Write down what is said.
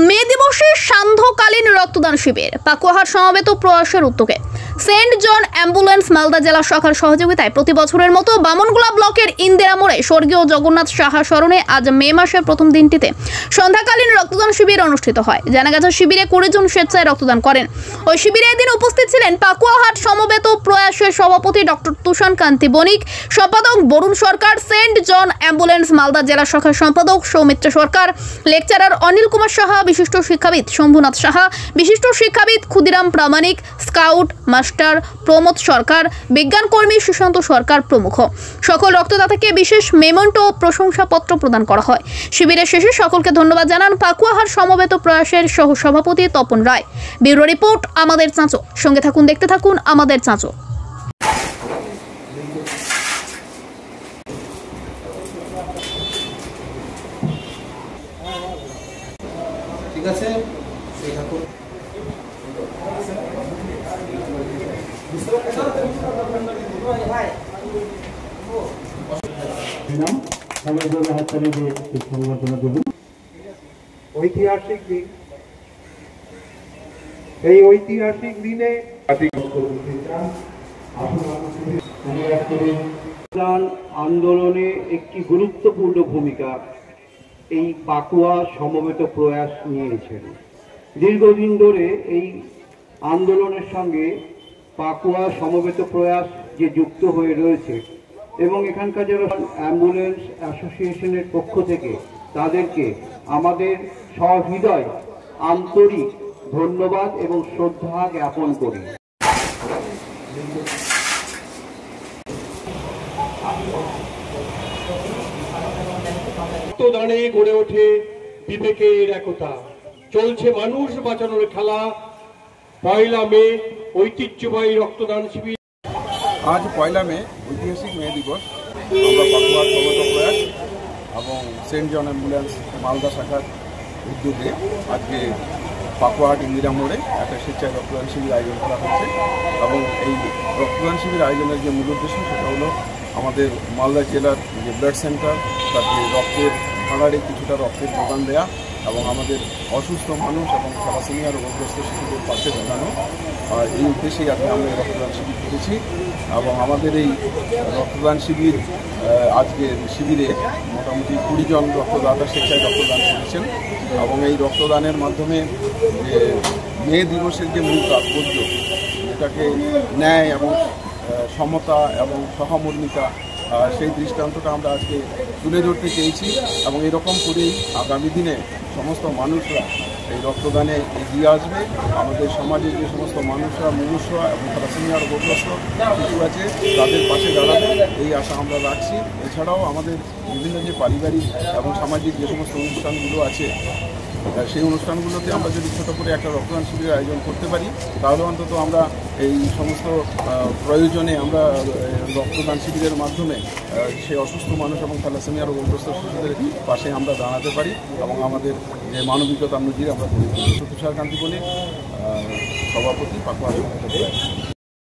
মে দিবসে সান্ধ্যকালীন রক্তদান শিবির পাকুয়াহাট সমবেত প্রয়াসের উদ্যোগে সেন্ট জন অ্যাম্বুলেন্স মালদা জেলা শাখার সহযোগিতায় প্রতি বছরের মতো বামনগোলা ব্লকের ইন্দিরা মোড়ে স্বর্গীয় জগন্নাথ সাহা স্মরণে আজ মে মাসের প্রথম দিনটিতে সন্ধ্যাকালীন রক্তদান শিবির অনুষ্ঠিত হয়। জানা গেছে শিবিরে 20 জন স্বেচ্ছায় রক্তদান করেন। ওই শিবিরে এদিন উপস্থিত ছিলেন পাকুয়াহাট সমবেত প্রয়াসের সভাপতি ডক্টর তুষার কান্তি বণিক, সম্পাদক বরুণ সরকার, সেন্ট জন অ্যাম্বুলেন্স মালদা জেলা শাখার সম্পাদক সৌমিত্র সরকার, লেকচারার অনিল কুমার সাহা, বিশিষ্ট শিক্ষাবিদ শম্ভুনাথ সাহা, বিশিষ্ট শিক্ষাবিদ ক্ষুদিরাম প্রামাণিক, স্কাউট মাস্টার প্রমোদ সরকার, বিজ্ঞান কর্মী সুশান্ত সরকার প্রমুখ। সকল রক্তদাতাকে বিশেষ মেমেন্টো ও প্রশংসাপত্র প্রদান করা হয়। শিবিরের শেষে সকলকে ধন্যবাদ জানান পাকুয়াহাট সমবেত প্রয়াসের সহ সভাপতি তপন রায়। ব্যুরো রিপোর্ট আমাদের চাঁচো। সঙ্গে থাকুন, দেখতে থাকুন আমাদের চাঁচো। ঠিক আছে, ঐতিহাসিক দিন, এই ঐতিহাসিক দিনে আন্দোলনে একটি গুরুত্বপূর্ণ ভূমিকা এই পাকুয়া সমবেত প্রয়াস নিয়েছেন। দীর্ঘদিন ধরে এই আন্দোলনের সঙ্গে পাকুয়া সমবেত প্রয়াস যে যুক্ত হয়ে রয়েছে এবং এখানকার যারা অ্যাম্বুলেন্স অ্যাসোসিয়েশনের পক্ষ থেকে তাদেরকে আমাদের সহৃদয় আন্তরিক ধন্যবাদ এবং শ্রদ্ধা জ্ঞাপন করি। রক্তদানে গড়ে ওঠে বিবেকের একতা, চলছে মানুষ বাঁচানোর খেলা। 1 মে ঐতিহ্যবাহী রক্তদান শিবির। আজ 1 মে ঐতিহাসিক মে দিবস। আমরা পাকুয়াহাট সমবেত প্রয়াস এবং সেন্ট জন অ্যাম্বুলেন্স মালদা শাখার উদ্যোগে আজকে পাকুয়াহাট ইন্দিরা মোড়ে একটা স্বেচ্ছায় রক্তদান শিবির আয়োজন করা হচ্ছে এবং এই রক্তদান শিবির আয়োজনের যে মূল উদ্দেশ্য সেটা হলো আমাদের মালদা জেলার যে ব্লাড সেন্টার তাকে রক্তের ভাঙাড়ে কিছুটা রক্তের যোগান দেওয়া এবং আমাদের অসুস্থ মানুষ এবং থ্যালাসেমিয়া রোগগ্রস্ত শিশুদের পাশে দাঁড়ানো। এই উদ্দেশ্যেই আজকে আমরা রক্তদান শিবির করেছি এবং আমাদের এই রক্তদান শিবির আজকের শিবিরে মোটামুটি 20 জন রক্তদাতা স্বেচ্ছায় রক্তদান করেছেন এবং এই রক্তদানের মাধ্যমে যে মে দিবসের যে মূল তাৎপর্য, যেটাকে ন্যায় এবং সমতা এবং সহমর্মিতা, সেই দৃষ্টান্তটা আমরা আজকে তুলে ধরতে চেয়েছি এবং এরকম করেই আগামী দিনে সমস্ত মানুষরা এই রক্তদানে এগিয়ে আসবে। আমাদের সমাজে যে সমস্ত মানুষরা মুমূর্ষু এবং থ্যালাসেমিয়া রোগগ্রস্ত শিশু আছে তাদের পাশে দাঁড়াবে এই আশা আমরা রাখছি। এছাড়াও আমাদের বিভিন্ন যে পারিবারিক এবং সামাজিক যে সমস্ত অনুষ্ঠানগুলো আছে সেই অনুষ্ঠানগুলোতে আমরা যদি ছোটো করে একটা রক্তদান শিবিরের আয়োজন করতে পারি তাহলে অন্তত আমরা এই সমস্ত প্রয়োজনে আমরা রক্তদান শিবিরের মাধ্যমে সেই অসুস্থ মানুষ এবং থ্যালাসেমিয়া রোগগ্রস্ত শিশুদের পাশে আমরা দাঁড়াতে পারি এবং আমাদের যে মানবিকতার নজির আমরা গড়ে তুলি। তুষার কান্তি বণিক, সভাপতি পাকুয়াহাট।